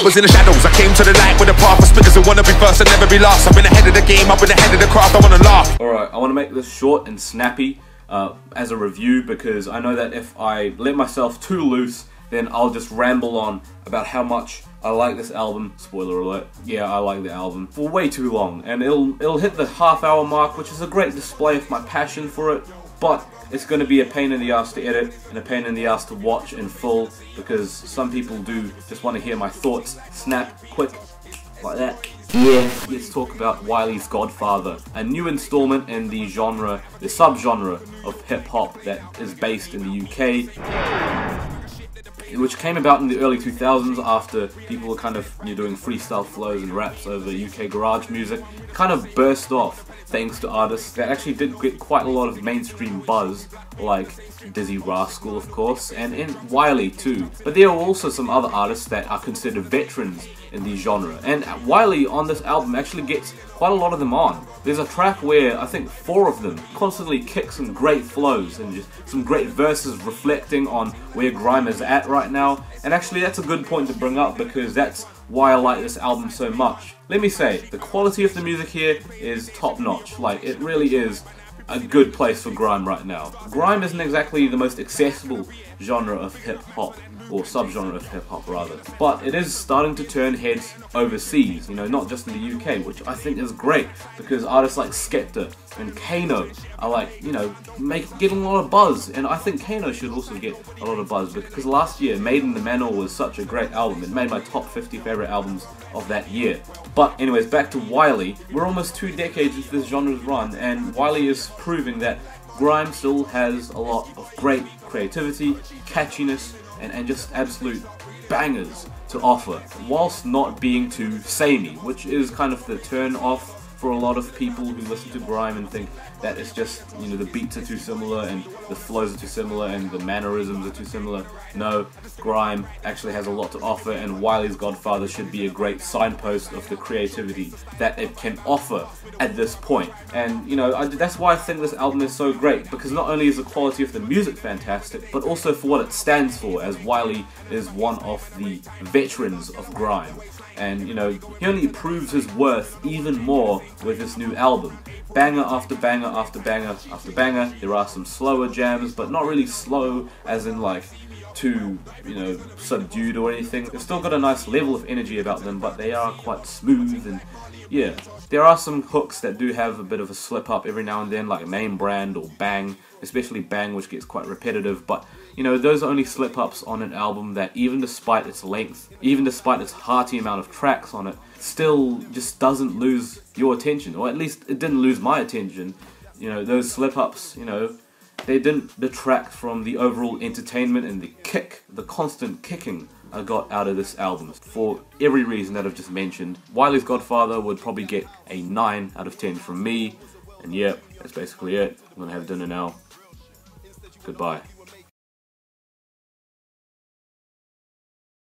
I was in the shadows, I came to the light with a path of spitters who wanna be first and never be last. I've been ahead of the game, I've been ahead of the craft, I wanna laugh. Alright, I want to make this short and snappy as a review, because I know that if I let myself too loose, then I'll just ramble on about how much I like this album. Spoiler alert. Yeah, I like the album for way too long, and it'll hit the half-hour mark, which is a great display of my passion for it, but it's going to be a pain in the ass to edit and a pain in the ass to watch in full, because some people do just want to hear my thoughts snap quick like that. Yeah, let's talk about Wiley's Godfather, a new installment in the genre, the subgenre of hip-hop that is based in the UK, which came about in the early 2000s after people were kind of doing freestyle flows and raps over UK garage music. Kind of burst off thanks to artists that actually did get quite a lot of mainstream buzz, like Dizzy Rascal, of course, and Wiley too. But there are also some other artists that are considered veterans in the genre, and Wiley on this album actually gets quite a lot of them on. There's a track where I think 4 of them constantly kick some great flows and just some great verses reflecting on where Grime is at right now, and actually that's a good point to bring up, because that's why I like this album so much. Let me say, the quality of the music here is top notch. Like, it really is a good place for Grime right now. Grime isn't exactly the most accessible genre of hip-hop, or subgenre of hip-hop rather, but it is starting to turn heads overseas, not just in the UK, which I think is great, because artists like Skepta and Kano are like, getting a lot of buzz, and I think Kano should also get a lot of buzz, because last year Made in the Manor was such a great album. It made my top 50 favorite albums of that year. But anyways, back to Wiley. We're almost 2 decades into this genre's run, and Wiley is proving that Grime still has a lot of great creativity, catchiness, and just absolute bangers to offer, whilst not being too samey, which is kind of the turn off for a lot of people who listen to Grime and think that it's just, the beats are too similar and the flows are too similar and the mannerisms are too similar. No, Grime actually has a lot to offer, and Wiley's Godfather should be a great signpost of the creativity that it can offer at this point. And that's why I think this album is so great, because not only is the quality of the music fantastic, but also for what it stands for, as Wiley is one of the veterans of Grime. And he only proves his worth even more with this new album. Banger after banger after banger after banger. There are some slower jams, but not really slow as in like too, subdued or anything. They've still got a nice level of energy about them, but they are quite smooth, and yeah. There are some hooks that do have a bit of a slip up every now and then, like Name Brand or Bang, especially Bang, which gets quite repetitive, but those are only slip ups on an album that, even despite its length, even despite its hearty amount of tracks on it, still just doesn't lose your attention, or at least it didn't lose my attention. Those slip ups, they didn't detract from the overall entertainment and the constant kicking I got out of this album. For every reason that I've just mentioned, Wiley's Godfather would probably get a 9 out of 10 from me, and yeah, that's basically it. I'm gonna have dinner now. Goodbye.